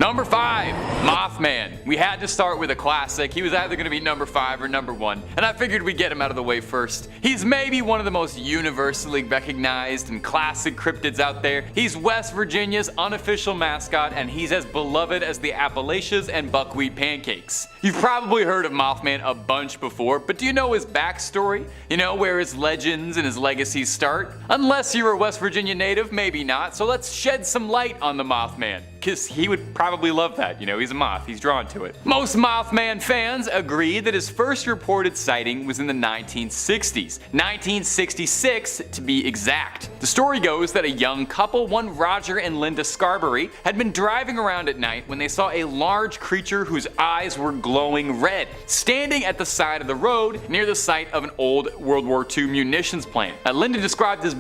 Number 5, Mothman. We had to start with a classic. He was either going to be number 5 or number 1, and I figured we'd get him out of the way first. He's maybe one of the most universally recognized and classic cryptids out there. He's West Virginia's unofficial mascot, and he's as beloved as the Appalachians and buckwheat pancakes. You've probably heard of Mothman a bunch before, but do you know his backstory? You know where his legends and his legacies start? Unless you're a West Virginia native, maybe not, so let's shed some light on the Mothman, because he would probably love that. You know, he's a moth, he's drawn to it. Most Mothman fans agree that his first reported sighting was in the 1960s, 1966 to be exact. The story goes that a young couple, one Roger and Linda Scarberry, had been driving around at night when they saw a large creature whose eyes were glowing red, standing at the side of the road near the site of an old World War II munitions plant. Linda described as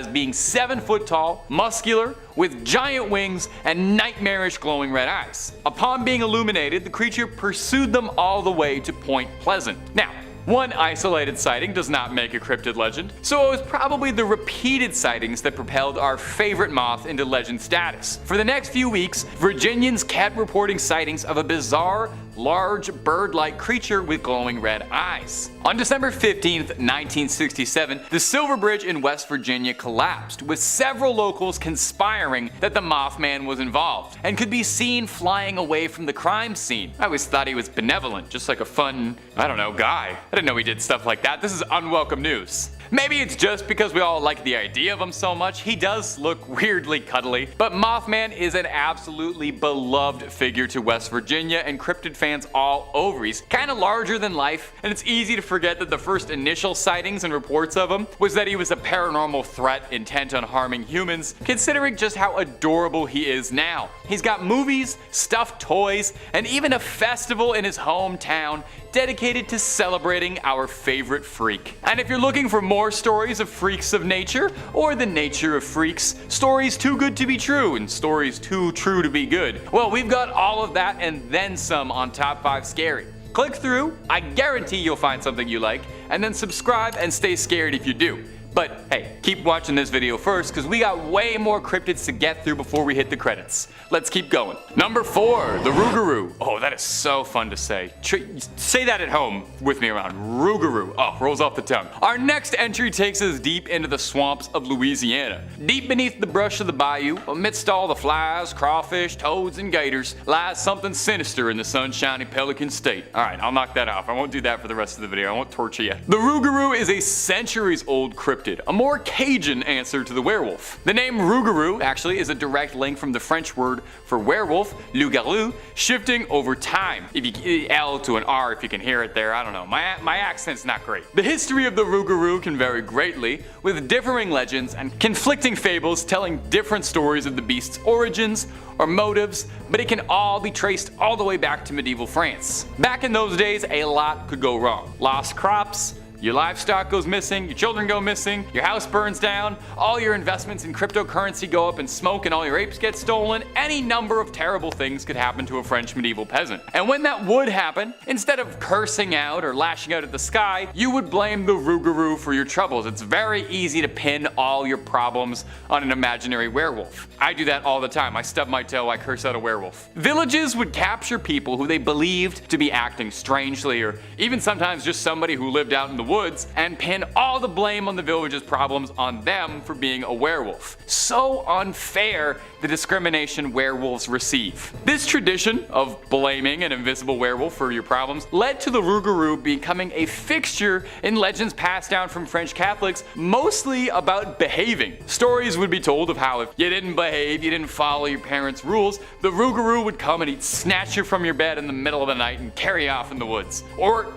being 7 foot tall, muscular, with giant wings and nightmarish glowing red eyes. Upon being illuminated, the creature pursued them all the way to Point Pleasant. Now, one isolated sighting does not make a cryptid legend, so it was probably the repeated sightings that propelled our favorite moth into legend status. For the next few weeks, Virginians kept reporting sightings of a bizarre, large bird-like creature with glowing red eyes. On December 15th, 1967, the Silver Bridge in West Virginia collapsed, with several locals conspiring that the Mothman was involved and could be seen flying away from the crime scene. I always thought he was benevolent, just like a fun, I don't know, guy. I didn't know he did stuff like that. This is unwelcome news. Maybe it's just because we all like the idea of him so much. He does look weirdly cuddly, but Mothman is an absolutely beloved figure to West Virginia and cryptid fans all over. He's kind of larger than life, and it's easy to forget that the first initial sightings and reports of him was that he was a paranormal threat intent on harming humans, considering just how adorable he is now. He's got movies, stuffed toys, and even a festival in his hometown dedicated to celebrating our favorite freak. And if you're looking for more stories of freaks of nature, or the nature of freaks, stories too good to be true and stories too true to be good, well, we've got all of that and then some on Top 5 Scary. Click through, I guarantee you'll find something you like, and then subscribe and stay scared if you do. But hey, keep watching this video first, because we got way more cryptids to get through before we hit the credits. Let's keep going. Number 4, the Rougarou. Oh, that is so fun to say. Say that at home with me around. Rougarou. Oh, rolls off the tongue. Our next entry takes us deep into the swamps of Louisiana. Deep beneath the brush of the bayou, amidst all the flies, crawfish, toads, and gators, lies something sinister in the sunshiny Pelican State. Alright, I'll knock that off. I won't do that for the rest of the video. I won't torture you. The Rougarou is a centuries-old cryptid, a more Cajun answer to the werewolf. The name Rougarou actually is a direct link from the French word for werewolf, Lougarou, shifting over time. If you L to an R if you can hear it there, I don't know. My accent's not great. The history of the Rougarou can vary greatly, with differing legends and conflicting fables telling different stories of the beast's origins or motives, but it can all be traced all the way back to medieval France. Back in those days, a lot could go wrong. Lost crops, your livestock goes missing, your children go missing, your house burns down, all your investments in cryptocurrency go up in smoke, and all your apes get stolen. Any number of terrible things could happen to a French medieval peasant. And when that would happen, instead of cursing out or lashing out at the sky, you would blame the Rougarou for your troubles. It's very easy to pin all your problems on an imaginary werewolf. I do that all the time. I stub my toe, I curse out a werewolf. Villages would capture people who they believed to be acting strangely, or even sometimes just somebody who lived out in the woods, and pin all the blame on the village's problems on them for being a werewolf. So unfair, the discrimination werewolves receive. This tradition of blaming an invisible werewolf for your problems led to the Rougarou becoming a fixture in legends passed down from French Catholics, mostly about behaving. Stories would be told of how if you didn't behave, you didn't follow your parents' rules, the Rougarou would come and he'd snatch you from your bed in the middle of the night and carry you off in the woods. Or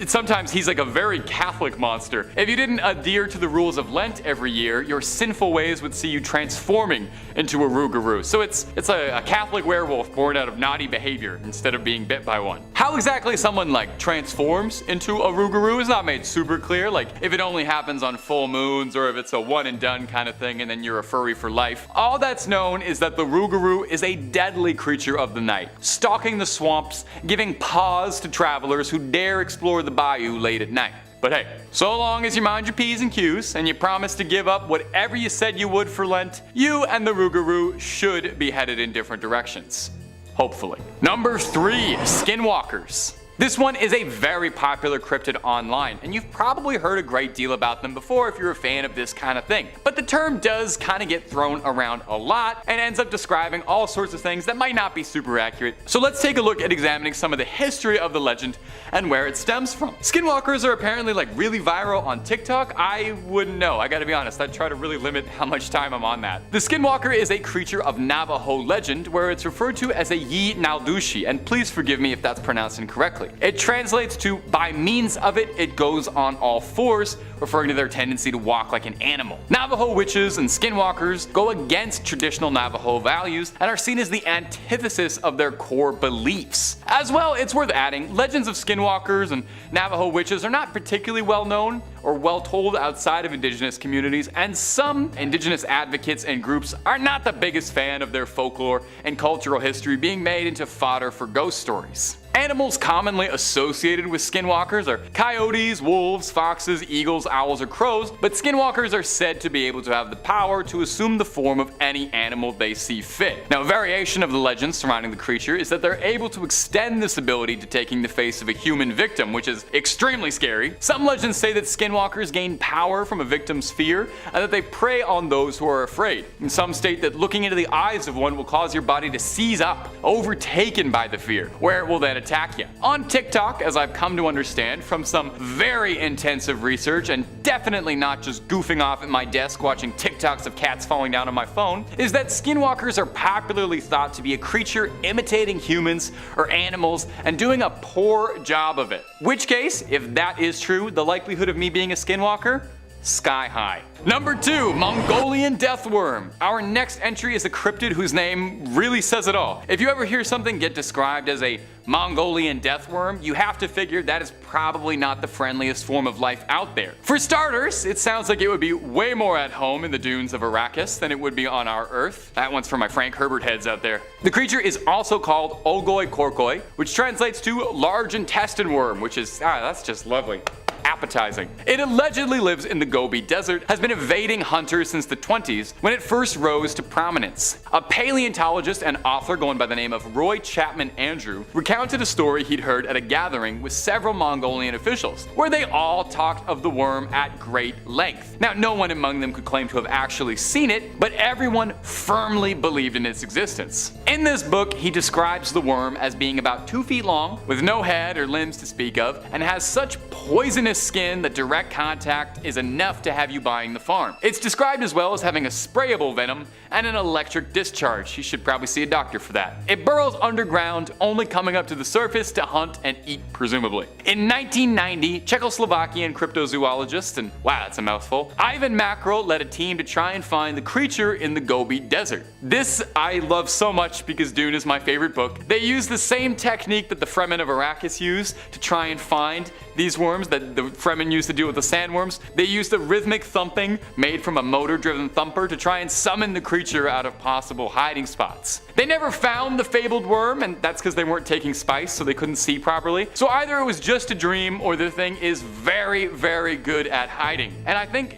sometimes he's like a very Catholic monster. If you didn't adhere to the rules of Lent every year, your sinful ways would see you transforming into a Rougarou. So it's a Catholic werewolf born out of naughty behavior instead of being bit by one. How exactly someone like transforms into a Rougarou is not made super clear, like if it only happens on full moons or if it's a one and done kind of thing and then you're a furry for life. All that's known is that the Rougarou is a deadly creature of the night, stalking the swamps, giving pause to travelers who dare explore the bayou late at night. But hey, so long as you mind your P's and Q's and you promise to give up whatever you said you would for Lent, you and the Rougarou should be headed in different directions. Hopefully. Number 3. Skinwalkers. This one is a very popular cryptid online, and you've probably heard a great deal about them before if you're a fan of this kind of thing. But the term does kind of get thrown around a lot and ends up describing all sorts of things that might not be super accurate. So let's take a look at examining some of the history of the legend and where it stems from. Skinwalkers are apparently like really viral on TikTok. I wouldn't know, I gotta be honest, I try to really limit how much time I'm on that. The Skinwalker is a creature of Navajo legend where it's referred to as a Yi Naldushi, and please forgive me if that's pronounced incorrectly. It translates to, by means of it, it goes on all fours, referring to their tendency to walk like an animal. Navajo witches and skinwalkers go against traditional Navajo values and are seen as the antithesis of their core beliefs. As well, it's worth adding, legends of skinwalkers and Navajo witches are not particularly well known or well told outside of indigenous communities, and some indigenous advocates and groups are not the biggest fan of their folklore and cultural history being made into fodder for ghost stories. Animals commonly associated with skinwalkers are coyotes, wolves, foxes, eagles, owls, or crows, but skinwalkers are said to be able to have the power to assume the form of any animal they see fit. Now, a variation of the legend surrounding the creature is that they're able to extend this ability to taking the face of a human victim, which is extremely scary. Some legends say that skinwalkers gain power from a victim's fear and that they prey on those who are afraid. And some state that looking into the eyes of one will cause your body to seize up, overtaken by the fear, where it will then attack you. On TikTok, as I've come to understand from some very intensive research and definitely not just goofing off at my desk watching TikToks of cats falling down on my phone, is that skinwalkers are popularly thought to be a creature imitating humans or animals and doing a poor job of it. Which case, if that is true, the likelihood of me being a skinwalker? Sky high. Number 2, Mongolian deathworm. Our next entry is a cryptid whose name really says it all. If you ever hear something get described as a Mongolian deathworm, you have to figure that is probably not the friendliest form of life out there. For starters, it sounds like it would be way more at home in the dunes of Arrakis than it would be on our Earth. That one's for my Frank Herbert heads out there. The creature is also called Ogoi Korkoi, which translates to large intestine worm, which is, that's just lovely. Appetizing. It allegedly lives in the Gobi Desert, has been evading hunters since the 20s when it first rose to prominence. A paleontologist and author going by the name of Roy Chapman Andrew recounted a story he'd heard at a gathering with several Mongolian officials, where they all talked of the worm at great length. Now, no one among them could claim to have actually seen it, but everyone firmly believed in its existence. In this book, he describes the worm as being about 2 feet long, with no head or limbs to speak of, and has such poisonous skin that direct contact is enough to have you buying the farm. It's described as well as having a sprayable venom and an electric discharge. You should probably see a doctor for that. It burrows underground, only coming up to the surface to hunt and eat, presumably. In 1990, Czechoslovakian cryptozoologist, and wow, that's a mouthful, Ivan Macro led a team to try and find the creature in the Gobi Desert. This I love so much because Dune is my favorite book. They used the same technique that the Fremen of Arrakis used to try and find these worms that the Fremen used to deal with the sandworms. They used a rhythmic thumping made from a motor-driven thumper to try and summon the creature out of possible hiding spots. They never found the fabled worm, and that's because they weren't taking spice, so they couldn't see properly. So either it was just a dream, or the thing is very, very good at hiding. And I think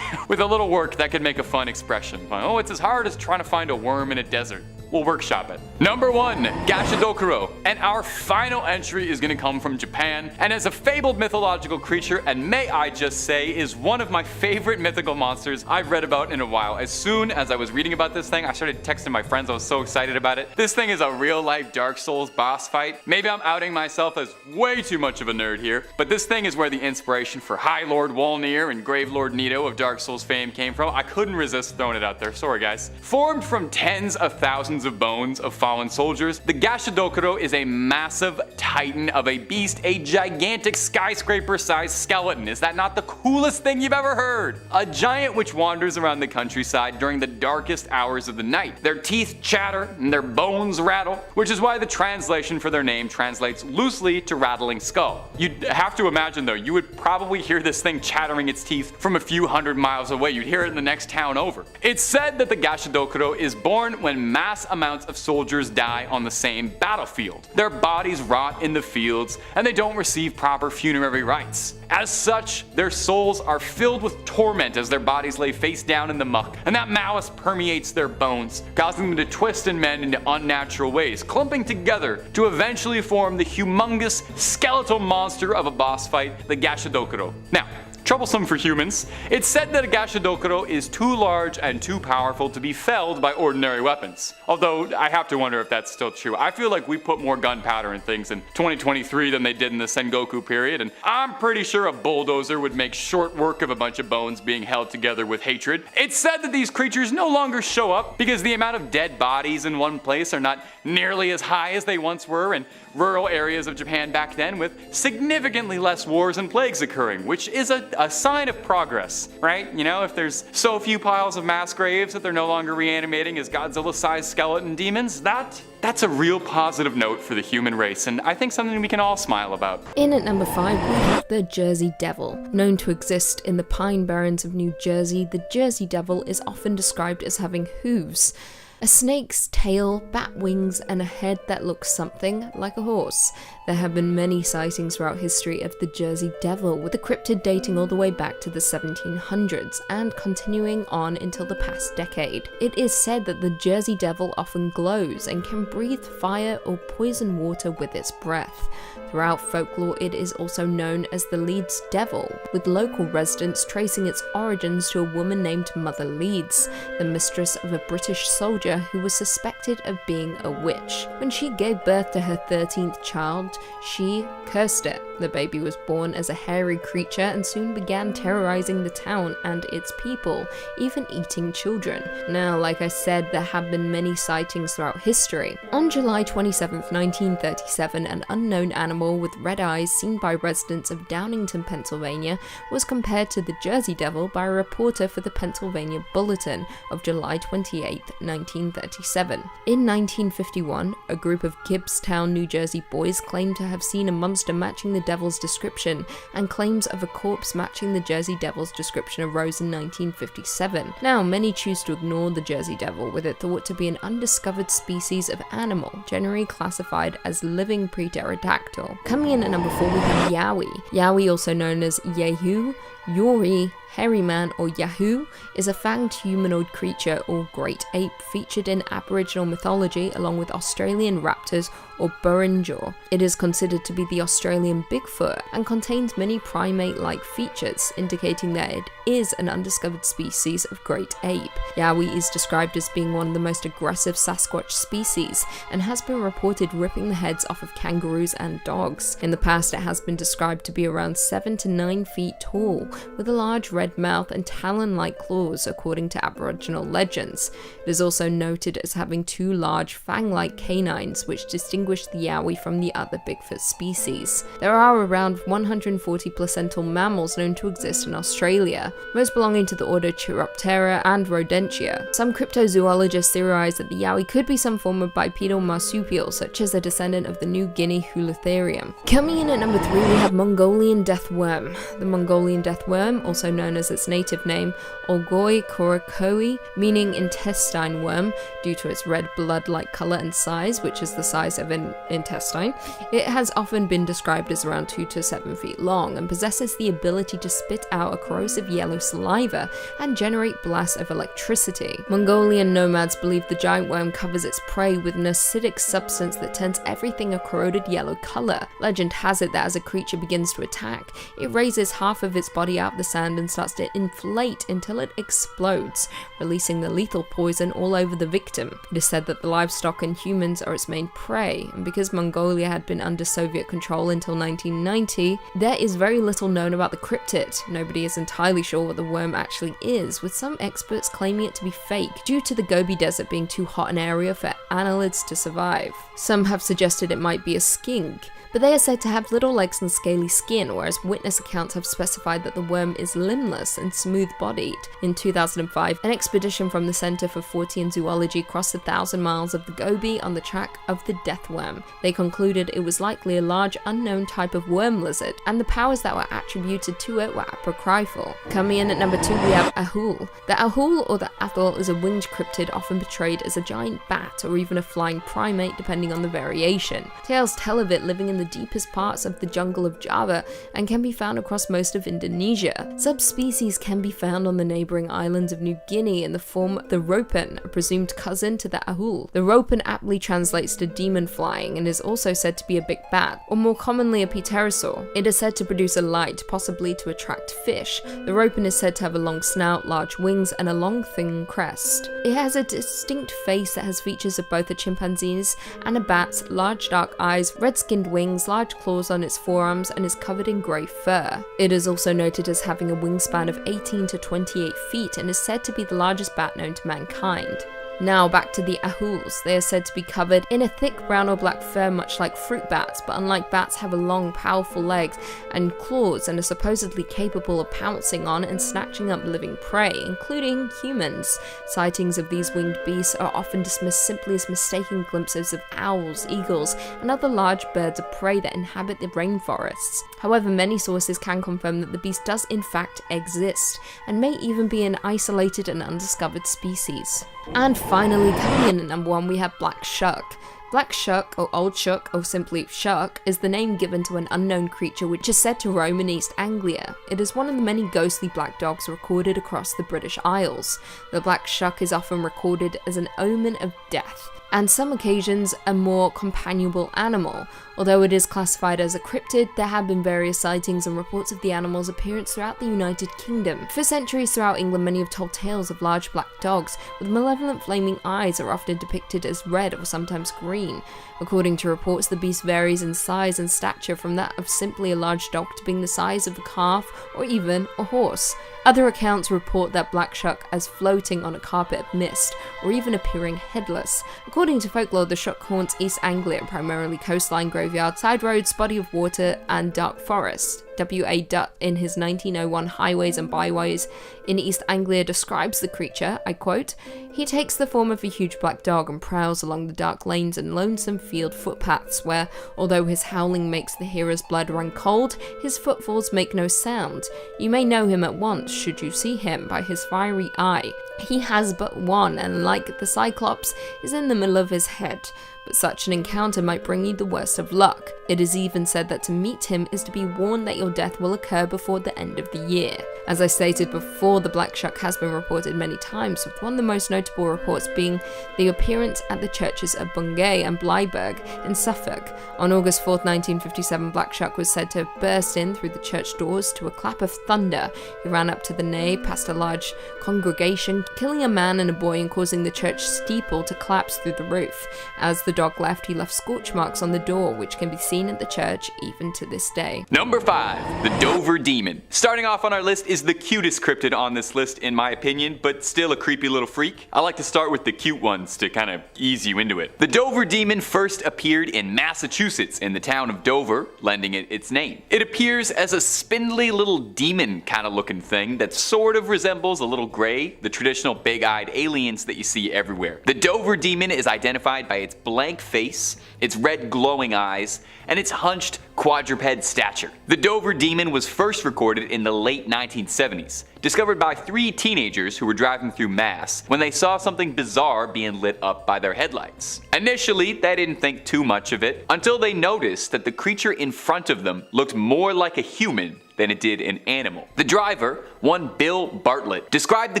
with a little work, that could make a fun expression. Like, oh, it's as hard as trying to find a worm in a desert. We'll workshop it. Number 1, Gashadokuro. And our final entry is gonna come from Japan, and as a fabled mythological creature, and may I just say, is one of my favorite mythical monsters I've read about in a while. As soon as I was reading about this thing, I started texting my friends. I was so excited about it. This thing is a real-life Dark Souls boss fight. Maybe I'm outing myself as way too much of a nerd here, but this thing is where the inspiration for High Lord Wolnir and Grave Lord Nito of Dark Souls fame came from. I couldn't resist throwing it out there. Sorry, guys. Formed from tens of thousands of bones of fallen soldiers, the Gashadokuro is a massive titan of a beast, a gigantic skyscraper-sized skeleton. Is that not the coolest thing you've ever heard? A giant which wanders around the countryside during the darkest hours of the night. Their teeth chatter and their bones rattle, which is why the translation for their name translates loosely to rattling skull. You'd have to imagine though, you would probably hear this thing chattering its teeth from a few 100 miles away. You'd hear it in the next town over. It's said that the Gashadokuro is born when mass amounts of soldiers die on the same battlefield. Their bodies rot in the fields, and they don't receive proper funerary rites. As such, their souls are filled with torment as their bodies lay face down in the muck, and that malice permeates their bones, causing them to twist and mend into unnatural ways, clumping together to eventually form the humongous skeletal monster of a boss fight, the Gashadokuro. Now, troublesome for humans, it's said that a Gashadokuro is too large and too powerful to be felled by ordinary weapons. Although, I have to wonder if that's still true. I feel like we put more gunpowder in things in 2023 than they did in the Sengoku period, and I'm pretty sure a bulldozer would make short work of a bunch of bones being held together with hatred. It's said that these creatures no longer show up because the amount of dead bodies in one place are not nearly as high as they once were in rural areas of Japan back then, with significantly less wars and plagues occurring, which is a sign of progress, right? You know, if there's so few piles of mass graves that they're no longer reanimating as Godzilla-sized skeleton demons, that's a real positive note for the human race, and I think something we can all smile about. In at number 5, we have the Jersey Devil. Known to exist in the Pine Barrens of New Jersey, the Jersey Devil is often described as having hooves. A snake's tail, bat wings, and a head that looks something like a horse. There have been many sightings throughout history of the Jersey Devil, with the cryptid dating all the way back to the 1700s and continuing on until the past decade. It is said that the Jersey Devil often glows and can breathe fire or poison water with its breath. Throughout folklore, it is also known as the Leeds Devil, with local residents tracing its origins to a woman named Mother Leeds, the mistress of a British soldier who was suspected of being a witch. When she gave birth to her 13th child, she cursed it. The baby was born as a hairy creature and soon began terrorizing the town and its people, even eating children. Now, like I said, there have been many sightings throughout history. On July 27, 1937, an unknown animal with red eyes seen by residents of Downingtown, Pennsylvania, was compared to the Jersey Devil by a reporter for the Pennsylvania Bulletin of July 28, 1937. In 1951, a group of Gibbstown, New Jersey boys claimed to have seen a monster matching the devil's description, and claims of a corpse matching the Jersey Devil's description arose in 1957. Now, many choose to ignore the Jersey Devil, with it thought to be an undiscovered species of animal, generally classified as living pre-pterodactyl. Coming in at number 4, we have Yowie. Yowie, also known as Yehu, Yori, Hairy Man, or Yahoo, is a fanged humanoid creature or great ape featured in Aboriginal mythology along with Australian raptors or Burrinjaw. It is considered to be the Australian Bigfoot and contains many primate-like features, indicating that it is an undiscovered species of great ape. Yowie is described as being one of the most aggressive Sasquatch species and has been reported ripping the heads off of kangaroos and dogs. In the past, it has been described to be around 7 to 9 feet tall, with a large red mouth and talon-like claws, according to Aboriginal legends. It is also noted as having 2 large fang-like canines, which distinguish the Yowie from the other Bigfoot species. There are around 140 placental mammals known to exist in Australia, most belonging to the order Chiroptera and Rodentia. Some cryptozoologists theorize that the Yowie could be some form of bipedal marsupial, such as a descendant of the New Guinea Hulutherium. Coming in at number 3, we have Mongolian death worm. The Mongolian death worm, also known as its native name, Olgoi korakoi, meaning intestine worm, due to its red blood-like color and size, which is the size of an intestine. It has often been described as around 2 to 7 feet long and possesses the ability to spit out a corrosive yellow saliva and generate blasts of electricity. Mongolian nomads believe the giant worm covers its prey with an acidic substance that turns everything a corroded yellow color. Legend has it that as a creature begins to attack, it raises half of its body out of the sand and starts to inflate until it explodes, releasing the lethal poison all over the victim. It is said that the livestock and humans are its main prey, and because Mongolia had been under Soviet control until 1990, there is very little known about the cryptid. Nobody is entirely sure what the worm actually is, with some experts claiming it to be fake due to the Gobi Desert being too hot an area for annelids to survive. Some have suggested it might be a skink, but they are said to have little legs and scaly skin, whereas witness accounts have specified that the worm is limbless and smooth-bodied. In 2005, an expedition from the Center for Fortean Zoology crossed 1,000 miles of the Gobi on the track of the death worm. They concluded it was likely a large unknown type of worm lizard, and the powers that were attributed to it were apocryphal. Coming in at number 2, we have Ahul. The Ahul, or the Athol, is a winged cryptid often portrayed as a giant bat or even a flying primate depending on the variation. Tales tell of it living in the deepest parts of the jungle of Java and can be found across most of Indonesia. Subspecies can be found on the neighbouring islands of New Guinea in the form of the ropen, a presumed cousin to the Ahul. The ropen aptly translates to demon flying and is also said to be a big bat, or more commonly a pterosaur. It is said to produce a light, possibly to attract fish. The ropen is said to have a long snout, large wings, and a long thin crest. It has a distinct face that has features of both a chimpanzee's and a bat's, large dark eyes, red-skinned wings, large claws on its forearms, and is covered in grey fur. It is also noted as having a wingspan of 18 to 28 feet and is said to be the largest bat known to mankind. Now back to the Ahuls. They are said to be covered in a thick brown or black fur much like fruit bats, but unlike bats have a long, powerful legs and claws and are supposedly capable of pouncing on and snatching up living prey, including humans. Sightings of these winged beasts are often dismissed simply as mistaken glimpses of owls, eagles, and other large birds of prey that inhabit the rainforests. However, many sources can confirm that the beast does in fact exist, and may even be an isolated and undiscovered species. And finally, coming in at number 1, we have Black Shuck. Black Shuck, or Old Shuck, or simply Shuck, is the name given to an unknown creature which is said to roam in East Anglia. It is one of the many ghostly black dogs recorded across the British Isles. The Black Shuck is often recorded as an omen of death, and some occasions a more companionable animal. Although it is classified as a cryptid, there have been various sightings and reports of the animal's appearance throughout the United Kingdom. For centuries throughout England, many have told tales of large black dogs with malevolent flaming eyes are often depicted as red or sometimes green. According to reports, the beast varies in size and stature from that of simply a large dog to being the size of a calf or even a horse. Other accounts report that Black Shuck as floating on a carpet of mist, or even appearing headless. According to folklore, the Shuck haunts East Anglia, primarily coastline, graveyards, side roads, body of water, and dark forest. W.A. Dutt, in his 1901 Highways and Byways in East Anglia, describes the creature, I quote, "He takes the form of a huge black dog and prowls along the dark lanes and lonesome field footpaths where, although his howling makes the hearer's blood run cold, his footfalls make no sound. You may know him at once, should you see him, by his fiery eye. He has but one, and like the Cyclops, is in the middle of his head. But such an encounter might bring you the worst of luck. It is even said that to meet him is to be warned that your death will occur before the end of the year." As I stated before, the Black Shuck has been reported many times, with one of the most notable reports being the appearance at the churches of Bungay and Blyberg in Suffolk. On August 4th, 1957, Black Shuck was said to have burst in through the church doors to a clap of thunder. He ran up to the nave, past a large congregation, killing a man and a boy and causing the church steeple to collapse through the roof. As the dog left, he left scorch marks on the door, which can be seen at the church even to this day. Number 5, the Dover Demon. Starting off on our list is the cutest cryptid on this list in my opinion, but still a creepy little freak. I like to start with the cute ones to kind of ease you into it. The Dover Demon first appeared in Massachusetts in the town of Dover, lending it its name. It appears as a spindly little demon kind of looking thing that sort of resembles a little gray, the traditional big-eyed aliens that you see everywhere. The Dover Demon is identified by its blank face, its red glowing eyes, and its hunched quadruped stature. The Dover Demon was first recorded in the late 1970s, discovered by 3 teenagers who were driving through Mass when they saw something bizarre being lit up by their headlights. Initially, they didn't think too much of it until they noticed that the creature in front of them looked more like a human than it did an animal. The driver, one Bill Bartlett, described the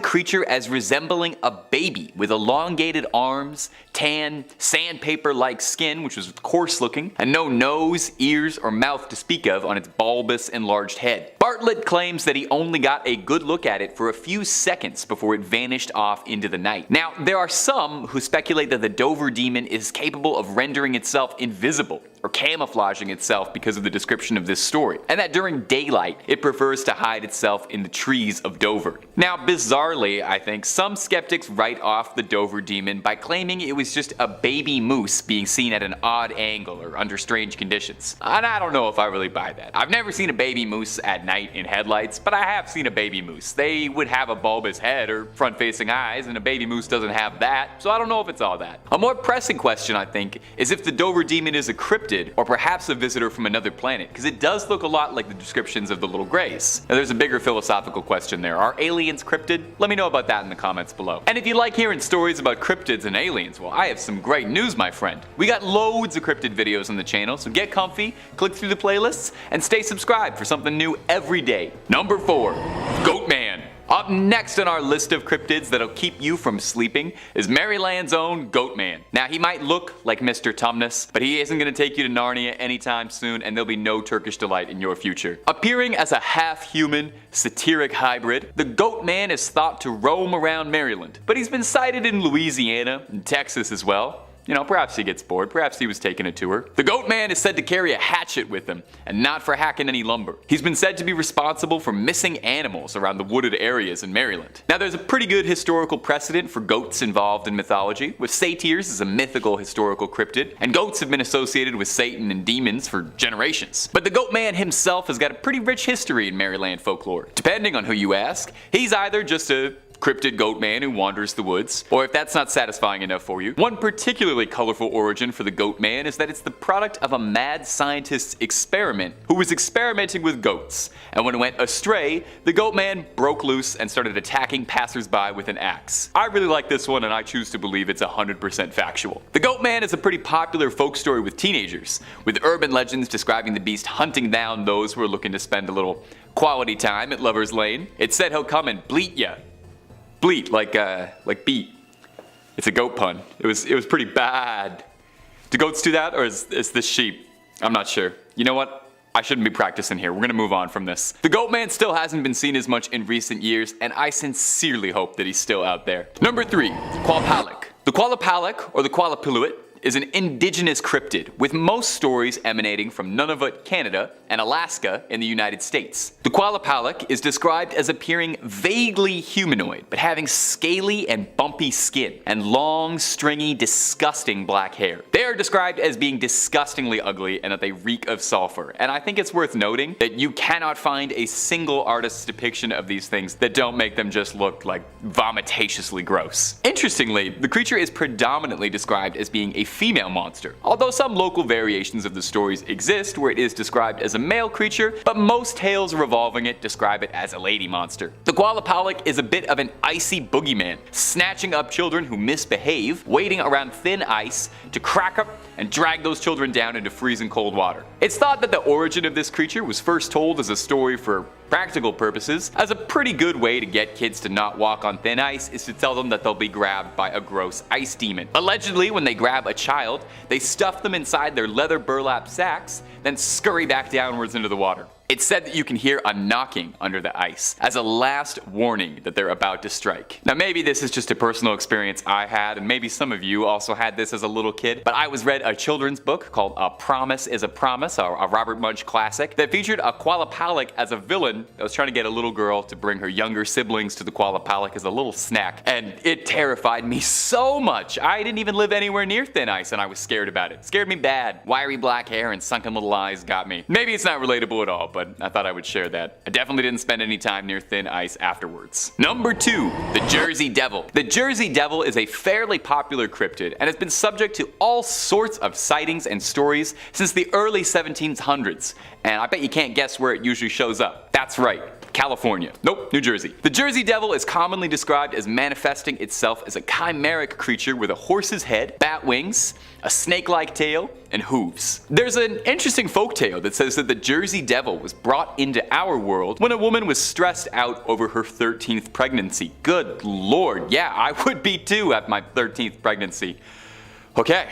creature as resembling a baby with elongated arms, tan, sandpaper-like skin, which was coarse looking, and no nose, ears, or mouth to speak of on its bulbous, enlarged head. Bartlett claims that he only got a good look at it for a few seconds before it vanished off into the night. Now, there are some who speculate that the Dover Demon is capable of rendering itself invisible, or camouflaging itself because of the description of this story, and that during daylight it prefers to hide itself in the trees of Dover. Now bizarrely, I think some skeptics write off the Dover demon by claiming it was just a baby moose being seen at an odd angle or under strange conditions. And I don't know if I really buy that. I've never seen a baby moose at night in headlights, but I have seen a baby moose. They would have a bulbous head or front-facing eyes, and a baby moose doesn't have that, so I don't know if it's all that. A more pressing question, I think, is if the Dover demon is a cryptid or perhaps a visitor from another planet, because it does look a lot like the descriptions of the little greys. Now there's a bigger philosophical question there. Are aliens cryptid? Let me know about that in the comments below. And if you like hearing stories about cryptids and aliens, well, I have some great news, my friend. We got loads of cryptid videos on the channel, so get comfy, click through the playlists, and stay subscribed for something new every day. Number 4, Goatman. Up next on our list of cryptids that'll keep you from sleeping is Maryland's own Goatman. Now he might look like Mr. Tumnus, but he isn't going to take you to Narnia anytime soon, and there'll be no Turkish delight in your future. Appearing as a half-human, satiric hybrid, the Goatman is thought to roam around Maryland, but he's been sighted in Louisiana and Texas as well. You know, perhaps he gets bored, perhaps he was taking a tour. The Goatman is said to carry a hatchet with him, and not for hacking any lumber. He's been said to be responsible for missing animals around the wooded areas in Maryland. Now there's a pretty good historical precedent for goats involved in mythology, with satyrs as a mythical historical cryptid, and goats have been associated with Satan and demons for generations. But the Goatman himself has got a pretty rich history in Maryland folklore. Depending on who you ask, he's either just a cryptid Goatman who wanders the woods, or if that's not satisfying enough for you, one particularly colorful origin for the Goatman is that it's the product of a mad scientist's experiment who was experimenting with goats, and when it went astray, the Goatman broke loose and started attacking passersby with an axe. I really like this one, and I choose to believe it's 100% factual. The Goatman is a pretty popular folk story with teenagers, with urban legends describing the beast hunting down those who are looking to spend a little quality time at Lover's Lane. It said he'll come and bleat ya. Bleat, like beat. It's a goat pun. It was pretty bad. Do goats do that, or is this sheep? I'm not sure. You know what? I shouldn't be practicing here. We're gonna move on from this. The Goatman still hasn't been seen as much in recent years, and I sincerely hope that he's still out there. Number 3, Qalupalik. The Qalupalik, or the Qalupalik, is an indigenous cryptid, with most stories emanating from Nunavut, Canada, and Alaska in the United States. The Qalupalik is described as appearing vaguely humanoid, but having scaly and bumpy skin, and long, stringy, disgusting black hair. They are described as being disgustingly ugly and that they reek of sulfur, and I think it's worth noting that you cannot find a single artist's depiction of these things that don't make them just look like vomitatiously gross. Interestingly, the creature is predominantly described as being a female monster, although some local variations of the stories exist where it is described as a male creature, but most tales revolving it describe it as a lady monster. The Qalupalik is a bit of an icy boogeyman, snatching up children who misbehave, waiting around thin ice to crack up and drag those children down into freezing cold water. It's thought that the origin of this creature was first told as a story for practical purposes, as a pretty good way to get kids to not walk on thin ice is to tell them that they'll be grabbed by a gross ice demon. Allegedly, when they grab a child, they stuff them inside their leather burlap sacks, then scurry back downwards into the water. It's said that you can hear a knocking under the ice as a last warning that they're about to strike. Now maybe this is just a personal experience I had, and maybe some of you also had this as a little kid, but I was read a children's book called A Promise is a Promise, a Robert Munsch classic, that featured a Qalupalik as a villain that was trying to get a little girl to bring her younger siblings to the Qalupalik as a little snack, and it terrified me so much. I didn't even live anywhere near thin ice and I was scared about it. It scared me bad. Wiry black hair and sunken little eyes got me. Maybe it's not relatable at all, but I thought I would share that. I definitely didn't spend any time near thin ice afterwards. Number 2, the Jersey Devil. The Jersey Devil is a fairly popular cryptid and has been subject to all sorts of sightings and stories since the early 1700s. And I bet you can't guess where it usually shows up. That's right. California. Nope, New Jersey. The Jersey Devil is commonly described as manifesting itself as a chimeric creature with a horse's head, bat wings, a snake-like tail, and hooves. There's an interesting folktale that says that the Jersey Devil was brought into our world when a woman was stressed out over her 13th pregnancy. Good lord, yeah, I would be too at my 13th pregnancy. Okay.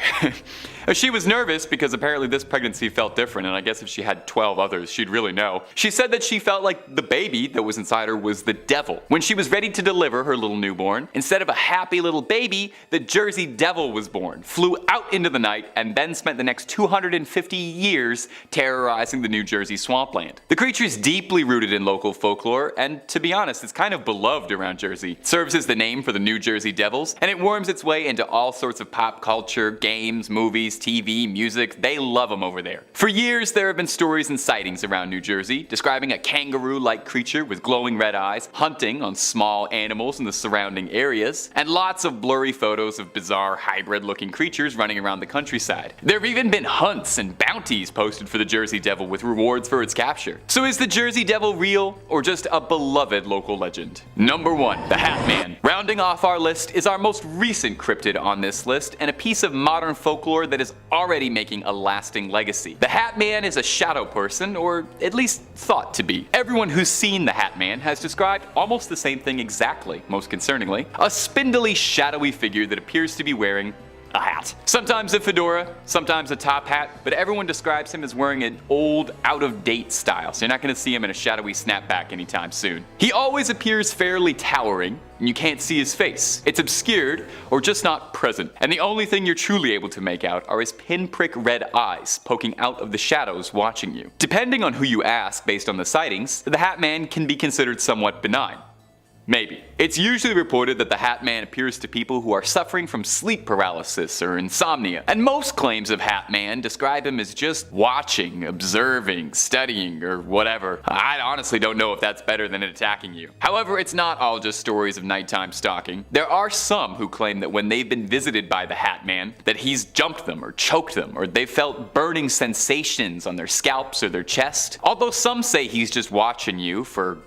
She was nervous because apparently this pregnancy felt different, and I guess if she had 12 others, she'd really know. She said that she felt like the baby that was inside her was the devil. When she was ready to deliver her little newborn, instead of a happy little baby, the Jersey Devil was born, flew out into the night, and then spent the next 250 years terrorizing the New Jersey swampland. The creature is deeply rooted in local folklore, and to be honest, it's kind of beloved around Jersey. It serves as the name for the New Jersey Devils, and it worms its way into all sorts of pop culture, games, movies, TV, music. They love them over there. For years, there have been stories and sightings around New Jersey describing a kangaroo-like creature with glowing red eyes hunting on small animals in the surrounding areas, and lots of blurry photos of bizarre hybrid-looking creatures running around the countryside. There have even been hunts and bounties posted for the Jersey Devil with rewards for its capture. So is the Jersey Devil real, or just a beloved local legend? Number 1. The Hat Man. Rounding off our list is our most recent cryptid on this list, and a piece of modern folklore that is already making a lasting legacy. The Hat Man is a shadow person, or at least thought to be. Everyone who's seen the Hat Man has described almost the same thing exactly, most concerningly. A spindly, shadowy figure that appears to be wearing a hat. Sometimes a fedora, sometimes a top hat, but everyone describes him as wearing an old, out-of-date style, so you're not going to see him in a shadowy snapback anytime soon. He always appears fairly towering, and you can't see his face. It's obscured, or just not present, and the only thing you're truly able to make out are his pinprick red eyes poking out of the shadows watching you. Depending on who you ask based on the sightings, the Hat Man can be considered somewhat benign. Maybe. It's usually reported that the Hat Man appears to people who are suffering from sleep paralysis or insomnia, and most claims of Hat Man describe him as just watching, observing, studying, or whatever. I honestly don't know if that's better than it attacking you. However, it's not all just stories of nighttime stalking. There are some who claim that when they've been visited by the Hat Man, that he's jumped them or choked them, or they felt burning sensations on their scalps or their chest. Although some say he's just watching you for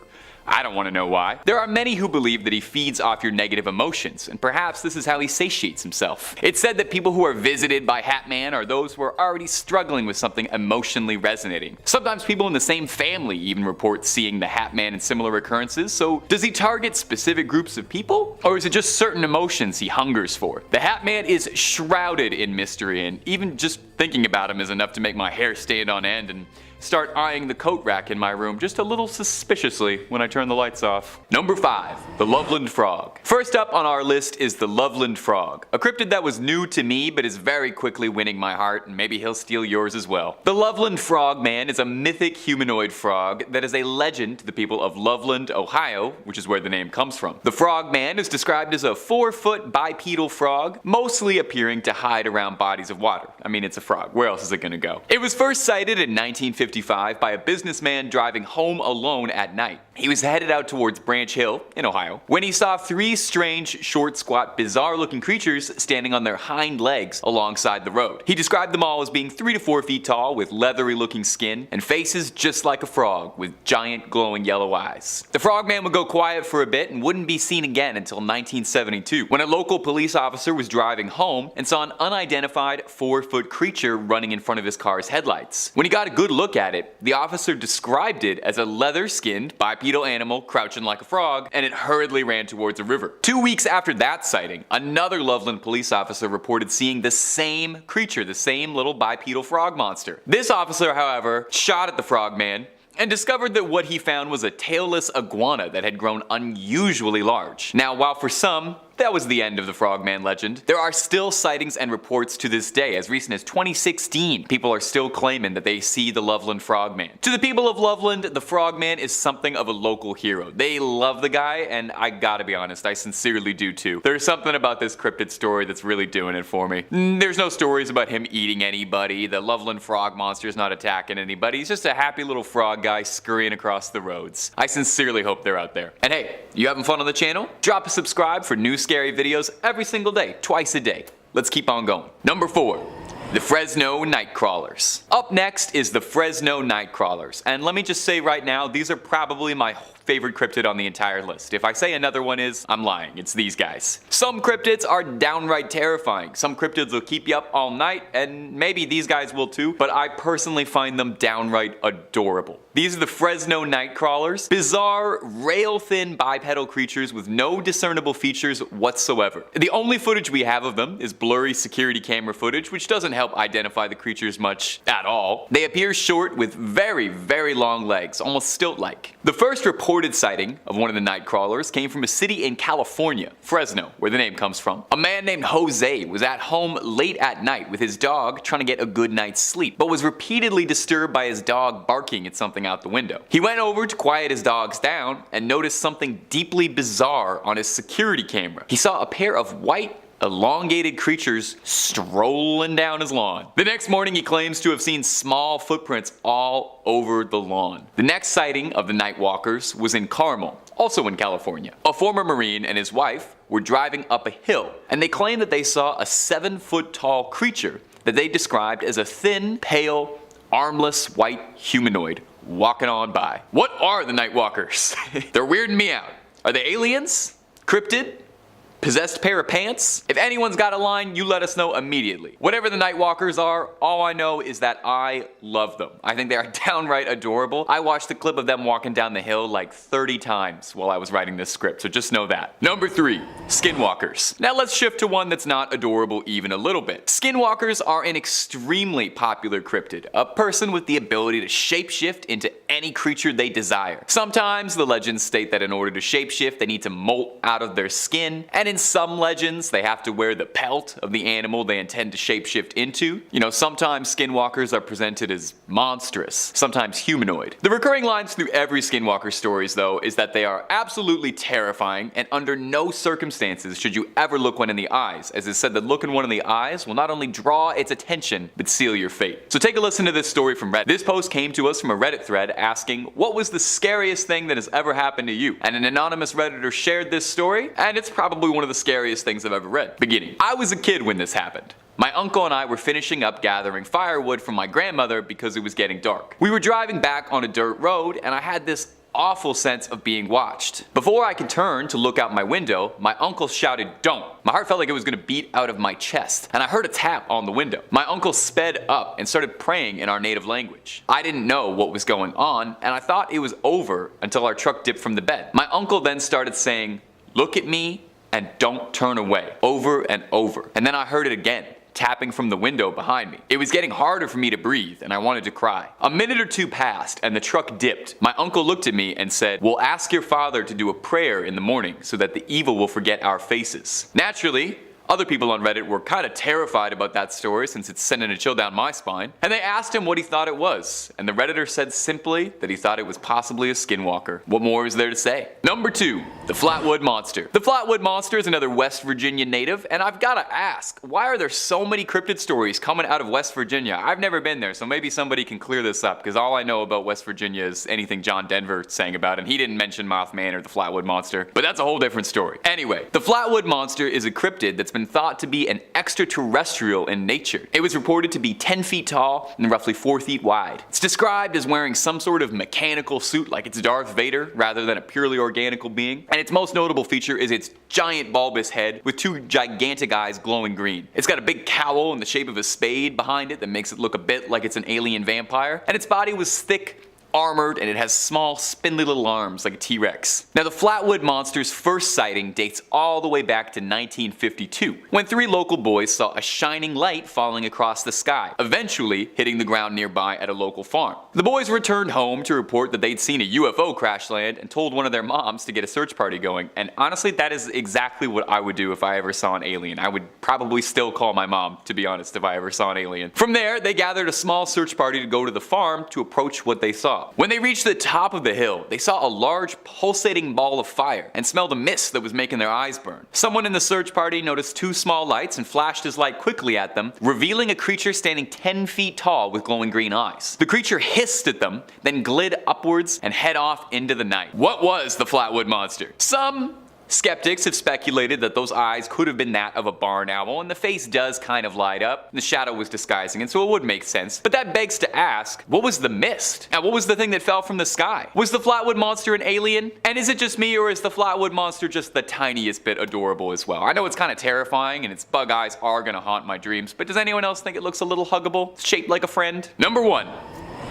I don't want to know why. There are many who believe that he feeds off your negative emotions, and perhaps this is how he satiates himself. It's said that people who are visited by Hat Man are those who are already struggling with something emotionally resonating. Sometimes people in the same family even report seeing the Hat Man in similar occurrences, so does he target specific groups of people? Or is it just certain emotions he hungers for? The Hat Man is shrouded in mystery, and even just thinking about him is enough to make my hair stand on end and start eyeing the coat rack in my room just a little suspiciously when I turn the lights off. Number 5. The Loveland Frog. First up on our list is the Loveland Frog, a cryptid that was new to me but is very quickly winning my heart, and maybe he'll steal yours as well. The Loveland Frogman is a mythic humanoid frog that is a legend to the people of Loveland, Ohio, which is where the name comes from. The Frogman is described as a 4-foot bipedal frog, mostly appearing to hide around bodies of water. I mean, it's a frog. Where else is it gonna go? It was first sighted in 1955 by a businessman driving home alone at night. He was headed out towards Branch Hill in Ohio when he saw 3 strange, short, squat, bizarre-looking creatures standing on their hind legs alongside the road. He described them all as being 3 to 4 feet tall with leathery-looking skin and faces just like a frog with giant glowing yellow eyes. The Frogman would go quiet for a bit and wouldn't be seen again until 1972 when a local police officer was driving home and saw an unidentified 4-foot creature running in front of his car's headlights. When he got a good look at it, the officer described it as a leather-skinned bipedal animal crouching like a frog, and it hurriedly ran towards a river. 2 weeks after that sighting, another Loveland police officer reported seeing the same creature, the same little bipedal frog monster. This officer, however, shot at the Frogman and discovered that what he found was a tailless iguana that had grown unusually large. Now, while for some, that was the end of the Frogman legend, there are still sightings and reports to this day. As recent as 2016, people are still claiming that they see the Loveland Frogman. To the people of Loveland, the Frogman is something of a local hero. They love the guy, and I gotta be honest, I sincerely do too. There's something about this cryptid story that's really doing it for me. There's no stories about him eating anybody, the Loveland Frog Monster is not attacking anybody, he's just a happy little frog guy scurrying across the roads. I sincerely hope they're out there. And hey, you having fun on the channel? Drop a subscribe for new scary videos every single day, twice a day. Let's keep on going. Number 4. The Fresno Nightcrawlers. Up next is the Fresno Nightcrawlers, and let me just say right now, these are probably my favorite cryptid on the entire list. If I say another one is, I'm lying. It's these guys. Some cryptids are downright terrifying. Some cryptids will keep you up all night, and maybe these guys will too, but I personally find them downright adorable. These are the Fresno Nightcrawlers, bizarre, rail-thin bipedal creatures with no discernible features whatsoever. The only footage we have of them is blurry security camera footage, which doesn't help identify the creatures much at all. They appear short with very, very long legs, almost stilt-like. The first reported sighting of one of the Nightcrawlers came from a city in California, Fresno, where the name comes from. A man named Jose was at home late at night with his dog trying to get a good night's sleep, but was repeatedly disturbed by his dog barking at something out the window. He went over to quiet his dogs down and noticed something deeply bizarre on his security camera. He saw a pair of white, elongated creatures strolling down his lawn. The next morning he claims to have seen small footprints all over the lawn. The next sighting of the Nightwalkers was in Carmel, also in California. A former Marine and his wife were driving up a hill, and they claimed that they saw a 7-foot-tall creature that they described as a thin, pale, armless white humanoid walking on by. What are the Nightwalkers? They're weirding me out. Are they aliens? Cryptid? Possessed pair of pants? If anyone's got a line, you let us know immediately. Whatever the Nightwalkers are, all I know is that I love them. I think they are downright adorable. I watched a clip of them walking down the hill like 30 times while I was writing this script, so just know that. Number 3, Skinwalkers. Now let's shift to one that's not adorable even a little bit. Skinwalkers are an extremely popular cryptid, a person with the ability to shapeshift into any creature they desire. Sometimes the legends state that in order to shapeshift, they need to molt out of their skin, and in some legends, they have to wear the pelt of the animal they intend to shapeshift into. You know, sometimes skinwalkers are presented as monstrous, sometimes humanoid. The recurring lines through every skinwalker stories, though, is that they are absolutely terrifying, and under no circumstances should you ever look one in the eyes, as it's said that looking one in the eyes will not only draw its attention, but seal your fate. So take a listen to this story from Reddit. This post came to us from a Reddit thread asking, what was the scariest thing that has ever happened to you? And an anonymous Redditor shared this story, and it's probably one of the scariest things I've ever read. Beginning. I was a kid when this happened. My uncle and I were finishing up gathering firewood from my grandmother because it was getting dark. We were driving back on a dirt road, and I had this awful sense of being watched. Before I could turn to look out my window, my uncle shouted, "Don't." My heart felt like it was going to beat out of my chest, and I heard a tap on the window. My uncle sped up and started praying in our native language. I didn't know what was going on, and I thought it was over until our truck dipped from the bed. My uncle then started saying, "Look at me and don't turn away," over and over. And then I heard it again, tapping from the window behind me. It was getting harder for me to breathe, and I wanted to cry. A minute or two passed, and the truck dipped. My uncle looked at me and said, "We'll ask your father to do a prayer in the morning so that the evil will forget our faces." Naturally, other people on Reddit were kind of terrified about that story since it's sending a chill down my spine, and they asked him what he thought it was, and the Redditor said simply that he thought it was possibly a skinwalker. What more is there to say? Number 2, the Flatwoods Monster. The Flatwoods Monster is another West Virginia native, and I've gotta ask, why are there so many cryptid stories coming out of West Virginia? I've never been there, so maybe somebody can clear this up, because all I know about West Virginia is anything John Denver sang about, and he didn't mention Mothman or the Flatwoods Monster, but that's a whole different story. Anyway, the Flatwoods Monster is a cryptid that's been thought to be an extraterrestrial in nature. It was reported to be 10 feet tall and roughly 4 feet wide. It's described as wearing some sort of mechanical suit like it's Darth Vader rather than a purely organical being, and its most notable feature is its giant bulbous head with 2 gigantic eyes glowing green. It's got a big cowl in the shape of a spade behind it that makes it look a bit like it's an alien vampire, and its body was thick, armored, and it has small, spindly little arms like a T-Rex. Now, the Flatwoods Monster's first sighting dates all the way back to 1952, when 3 local boys saw a shining light falling across the sky, eventually hitting the ground nearby at a local farm. The boys returned home to report that they'd seen a UFO crash land and told one of their moms to get a search party going, and honestly, that is exactly what I would do if I ever saw an alien. I would probably still call my mom, to be honest, if I ever saw an alien. From there, they gathered a small search party to go to the farm to approach what they saw. When they reached the top of the hill, they saw a large pulsating ball of fire and smelled a mist that was making their eyes burn. Someone in the search party noticed 2 small lights and flashed his light quickly at them, revealing a creature standing 10 feet tall with glowing green eyes. The creature hissed at them, then glid upwards and head off into the night. What was the Flatwoods Monster? Some skeptics have speculated that those eyes could have been that of a barn owl, and the face does kind of light up. The shadow was disguising it, so it would make sense. But that begs to ask, what was the mist? And what was the thing that fell from the sky? Was the Flatwoods Monster an alien? And is it just me, or is the Flatwoods Monster just the tiniest bit adorable as well? I know it's kind of terrifying, and its bug eyes are gonna haunt my dreams, but does anyone else think it looks a little huggable? It's shaped like a friend? Number 1,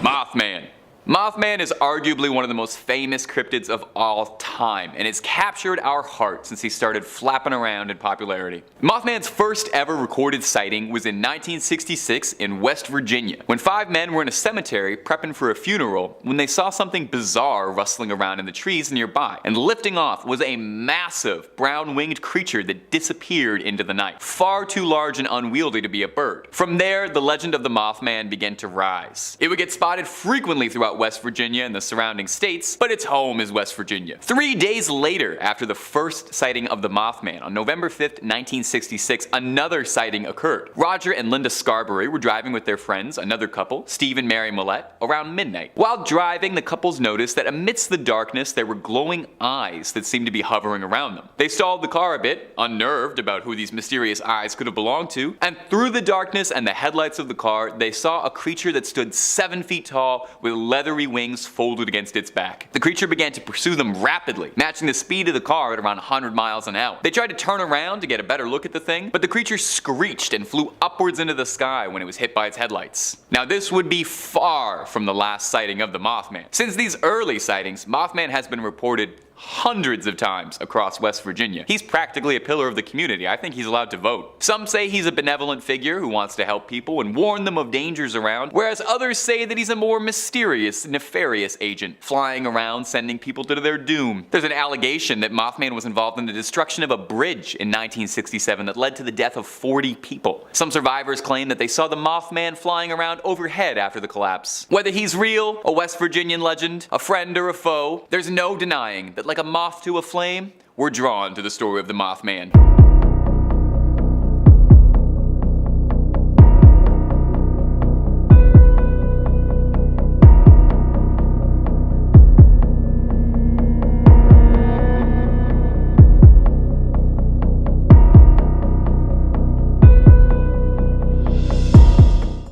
Mothman. Mothman is arguably one of the most famous cryptids of all time, and it's captured our heart since he started flapping around in popularity. Mothman's first ever recorded sighting was in 1966 in West Virginia, when 5 men were in a cemetery prepping for a funeral when they saw something bizarre rustling around in the trees nearby, and lifting off was a massive brown-winged creature that disappeared into the night, far too large and unwieldy to be a bird. From there, the legend of the Mothman began to rise. It would get spotted frequently throughout West Virginia and the surrounding states, but its home is West Virginia. 3 days later, after the first sighting of the Mothman, on November 5th, 1966, another sighting occurred. Roger and Linda Scarberry were driving with their friends, another couple, Steve and Mary Millette, around midnight. While driving, the couples noticed that amidst the darkness there were glowing eyes that seemed to be hovering around them. They stalled the car a bit, unnerved about who these mysterious eyes could have belonged to, and through the darkness and the headlights of the car, they saw a creature that stood 7 feet tall with leathery wings folded against its back. The creature began to pursue them rapidly, matching the speed of the car at around 100 miles an hour. They tried to turn around to get a better look at the thing, but the creature screeched and flew upwards into the sky when it was hit by its headlights. Now this would be far from the last sighting of the Mothman. Since these early sightings, Mothman has been reported hundreds of times across West Virginia. He's practically a pillar of the community. I think he's allowed to vote. Some say he's a benevolent figure who wants to help people and warn them of dangers around, whereas others say that he's a more mysterious, nefarious agent, flying around sending people to their doom. There's an allegation that Mothman was involved in the destruction of a bridge in 1967 that led to the death of 40 people. Some survivors claim that they saw the Mothman flying around overhead after the collapse. Whether he's real, a West Virginian legend, a friend or a foe, there's no denying that like a moth to a flame, we're drawn to the story of the Mothman.